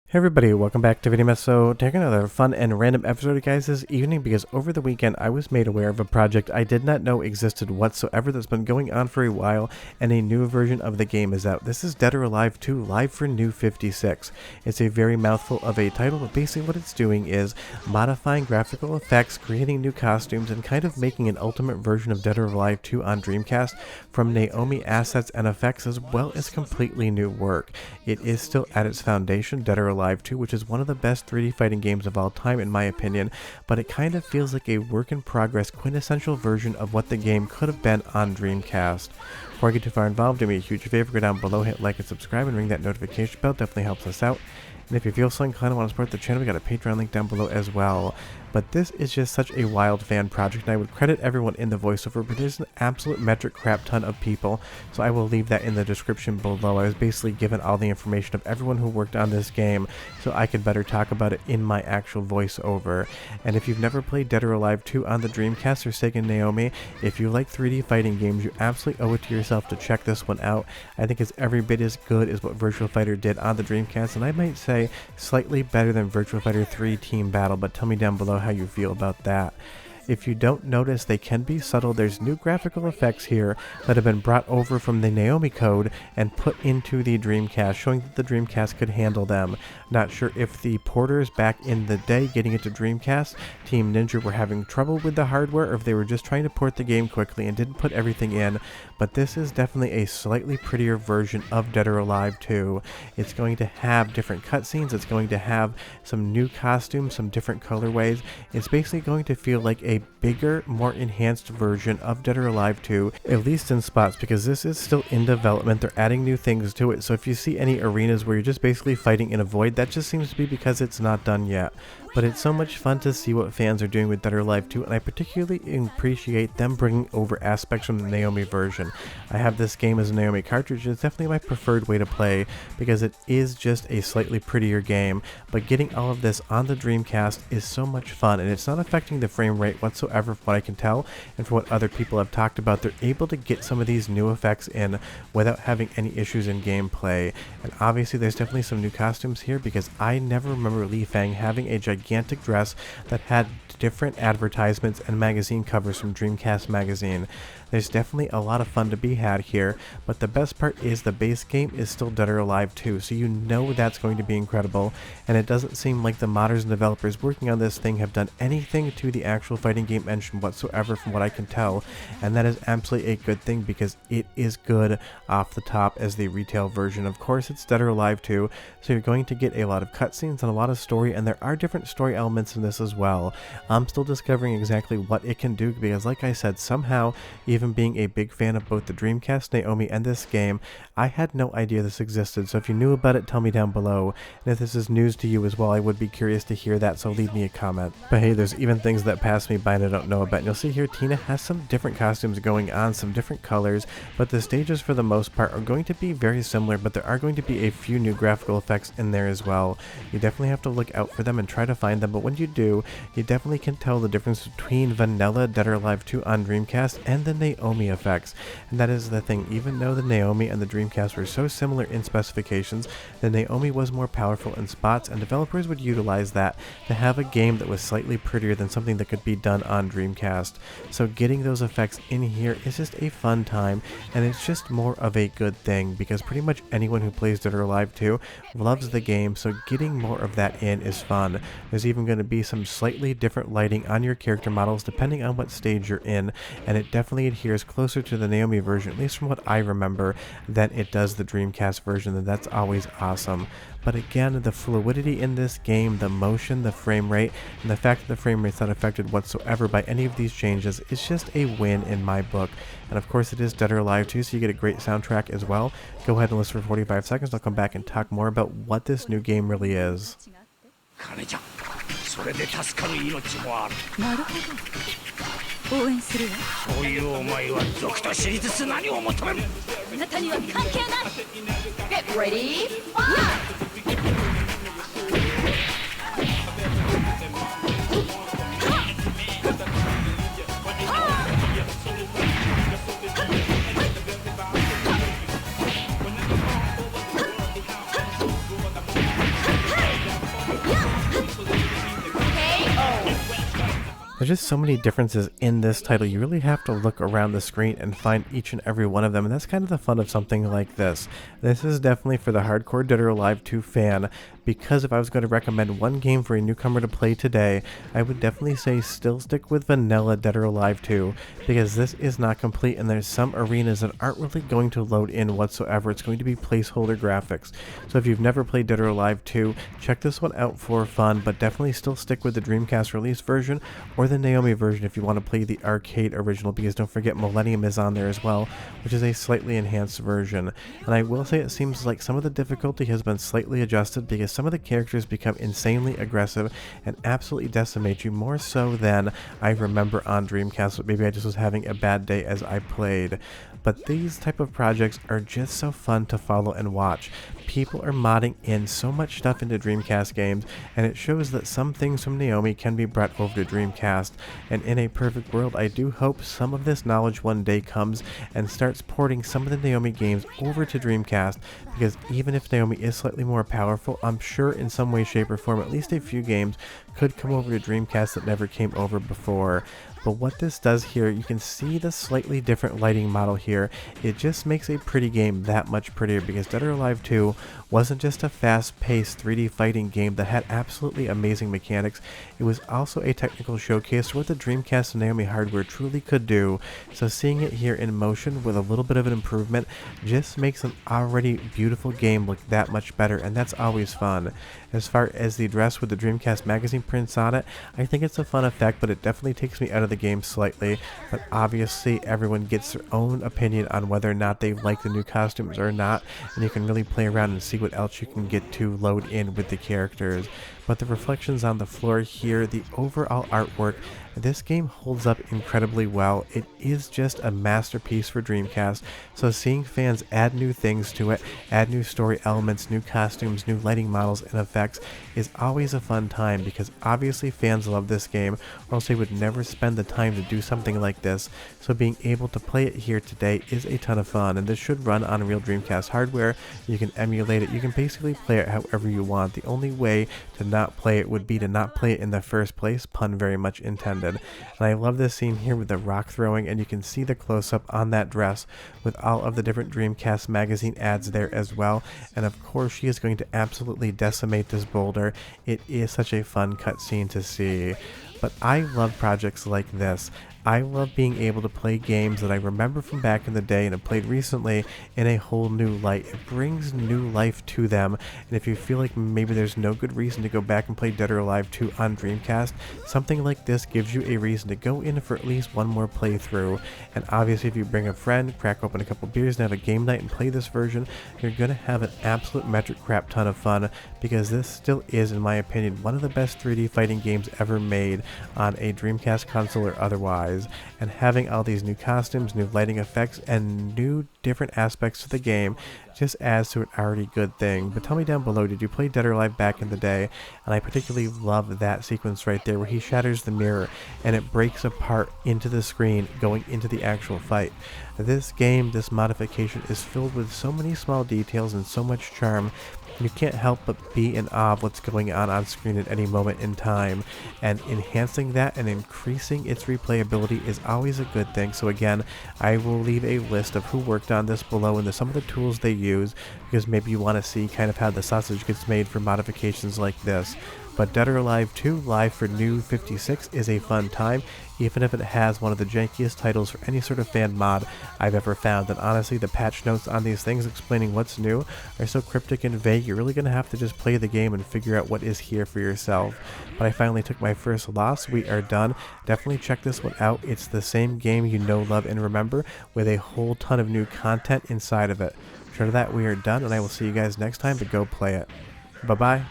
Hey everybody, welcome back to VincentNL. So taking another fun and random episode, guys, this evening because over the weekend I was made aware of a project I did not know existed whatsoever that's been going on for a while, and a new version of the game is out. This is Dead or Alive 2 Live for New 56. It's a very mouthful of a title, but basically what it's doing is modifying graphical effects, creating new costumes, and kind of making an ultimate version of Dead or Alive 2 on Dreamcast from NAOMI assets and effects, as well as completely new work. It is still at its foundation, Dead or Alive 2, which is one of the best 3D fighting games of all time in my opinion, but it kind of feels like a work in progress quintessential version of what the game could have been on Dreamcast. Before I get too far involved, do me a huge favor, go down below, hit like and subscribe, and ring that notification bell, definitely helps us out. And if you feel so inclined and want to support the channel, we got a Patreon link down below as well. But this is just such a wild fan project, and I would credit everyone in the voiceover, but there's an absolute metric crap ton of people, so I will leave that in the description below. I was basically given all the information of everyone who worked on this game, so I could better talk about it in my actual voiceover. And if you've never played Dead or Alive 2 on the Dreamcast or Sega NAOMI, if you like 3D fighting games, you absolutely owe it to yourself to check this one out. I think it's every bit as good as what Virtua Fighter did on the Dreamcast, and I might say slightly better than Virtua Fighter 3 Team Battle, but tell me down below how you feel about that. If you don't notice, they can be subtle. There's new graphical effects here that have been brought over from the NAOMI code and put into the Dreamcast, showing that the Dreamcast could handle them. Not sure if the porters back in the day getting it to Dreamcast, Team Ninja, were having trouble with the hardware, or if they were just trying to port the game quickly and didn't put everything in, but this is definitely a slightly prettier version of Dead or Alive 2. It's going to have different cutscenes, it's going to have some new costumes, some different colorways. It's basically going to feel like a bigger, more enhanced version of Dead or Alive 2, at least in spots, because this is still in development. They're adding new things to it, so if you see any arenas where you're just basically fighting in a void, that just seems to be because it's not done yet. But it's so much fun to see what fans are doing with Dead or Alive 2, and I particularly appreciate them bringing over aspects from the NAOMI version. I have this game as a NAOMI cartridge, and it's definitely my preferred way to play because it is just a slightly prettier game, but getting all of this on the Dreamcast is so much fun, and it's not affecting the frame rate whatsoever from what I can tell, and from what other people have talked about. They're able to get some of these new effects in without having any issues in gameplay. And obviously there's definitely some new costumes here, because I never remember Li Fang having a gigantic dress that had different advertisements and magazine covers from Dreamcast magazine. There's definitely a lot of fun to be had here, but the best part is the base game is still Dead or Alive 2, so you know that's going to be incredible, and it doesn't seem like the modders and developers working on this thing have done anything to the actual fighting game engine whatsoever from what I can tell, and that is absolutely a good thing because it is good off the top as the retail version. Of course, it's Dead or Alive 2, so you're going to get a lot of cutscenes and a lot of story, and there are different story elements in this as well. I'm still discovering exactly what it can do because, like I said, somehow, even being a big fan of both the Dreamcast, NAOMI, and this game, I had no idea this existed, so if you knew about it, tell me down below, and if this is news to you as well, I would be curious to hear that, so leave me a comment. But hey, there's even things that pass me by and I don't know about, and you'll see here Tina has some different costumes going on, some different colors, but the stages for the most part are going to be very similar, but there are going to be a few new graphical effects in there as well. You definitely have to look out for them and try to find them, but when you do, you definitely can tell the difference between vanilla Dead or Alive 2 on Dreamcast and the NAOMI effects. And that is the thing, even though the NAOMI and the Dreamcast were so similar in specifications, the NAOMI was more powerful in spots, and developers would utilize that to have a game that was slightly prettier than something that could be done on Dreamcast. So getting those effects in here is just a fun time, and it's just more of a good thing because pretty much anyone who plays Dead or Alive 2 loves the game, so getting more of that in is fun. There's even going to be some slightly different lighting on your character models depending on what stage you're in, and it definitely adheres closer to the NAOMI version, at least from what I remember, than it does the Dreamcast version, and that's always awesome. But again, the fluidity in this game, the motion, the frame rate, and the fact that the frame rate's not affected whatsoever by any of these changes is just a win in my book. And of course it is Dead or Alive 2, so you get a great soundtrack as well. Go ahead and listen for 45 seconds, I'll come back and talk more about what this new game really is. それで助かる命もある。なるほど。応援するわ。そういうお前は賊と知りつつ何を求める。あなたには関係ない。Get ready, fire! There's just so many differences in this title. You really have to look around the screen and find each and every one of them, and that's kind of the fun of something like this. This is definitely for the hardcore Dead or Alive 2 fan, because if I was going to recommend one game for a newcomer to play today, I would definitely say still stick with vanilla Dead or Alive 2, because this is not complete and there's some arenas that aren't really going to load in whatsoever. It's going to be placeholder graphics. So if you've never played Dead or Alive 2, check this one out for fun, but definitely still stick with the Dreamcast release version or the NAOMI version if you want to play the arcade original, because don't forget Millennium is on there as well, which is a slightly enhanced version. And I will say it seems like some of the difficulty has been slightly adjusted, because some of the characters become insanely aggressive and absolutely decimate you, more so than I remember on Dreamcast, but maybe I just was having a bad day as I played. But these type of projects are just so fun to follow and watch. People are modding in so much stuff into Dreamcast games, and it shows that some things from NAOMI can be brought over to Dreamcast. And in a perfect world, I do hope some of this knowledge one day comes and starts porting some of the NAOMI games over to Dreamcast, because even if NAOMI is slightly more powerful, I'm sure in some way, shape, or form, at least a few games could come over to Dreamcast that never came over before. But what this does here, you can see the slightly different lighting model here. It just makes a pretty game that much prettier, because Dead or Alive 2 wasn't just a fast-paced 3D fighting game that had absolutely amazing mechanics. It was also a technical showcase for what the Dreamcast and NAOMI hardware truly could do. So seeing it here in motion with a little bit of an improvement just makes an already beautiful game look that much better, and that's always fun. As far as the dress with the Dreamcast magazine prints on it, I think it's a fun effect, but it definitely takes me out of the game slightly. But obviously everyone gets their own opinion on whether or not they like the new costumes or not, and you can really play around and see what else you can get to load in with the characters. But the reflections on the floor here, the overall artwork, this game holds up incredibly well. It is just a masterpiece for Dreamcast, so seeing fans add new things to it, add new story elements, new costumes, new lighting models and effects is always a fun time, because obviously fans love this game, or else they would never spend the time to do something like this. So being able to play it here today is a ton of fun, and this should run on real Dreamcast hardware. You can emulate it, you can basically play it however you want. The only way to not play it would be to not play it in the first place, pun very much intended. And I love this scene here with the rock throwing, and you can see the close-up on that dress with all of the different Dreamcast magazine ads there as well. And of course she is going to absolutely decimate this boulder. It is such a fun cutscene to see. But I love projects like this. I love being able to play games that I remember from back in the day and have played recently in a whole new light. It brings new life to them, and if you feel like maybe there's no good reason to go back and play Dead or Alive 2 on Dreamcast, something like this gives you a reason to go in for at least one more playthrough. And obviously if you bring a friend, crack open a couple beers and have a game night and play this version, you're going to have an absolute metric crap ton of fun, because this still is, in my opinion, one of the best 3D fighting games ever made on a Dreamcast console or otherwise. And having all these new costumes, new lighting effects, and new different aspects to the game just adds to an already good thing. But tell me down below, did you play Dead or Alive back in the day? And I particularly love that sequence right there where he shatters the mirror and it breaks apart into the screen going into the actual fight. This game, this modification, is filled with so many small details and so much charm. You can't help but be in awe of what's going on screen at any moment in time, and enhancing that and increasing its replayability is always a good thing. So again, I will leave a list of who worked on this below and some of the tools they use, because maybe you want to see kind of how the sausage gets made for modifications like this. But Dead or Alive 2 Live for New 56 is a fun time, even if it has one of the jankiest titles for any sort of fan mod I've ever found. And honestly, the patch notes on these things explaining what's new are so cryptic and vague, you're really going to have to just play the game and figure out what is here for yourself. But I finally took my first loss. We are done. Definitely check this one out. It's the same game you know, love, and remember, with a whole ton of new content inside of it. Short of that, we are done, and I will see you guys next time, but go play it. Bye-bye.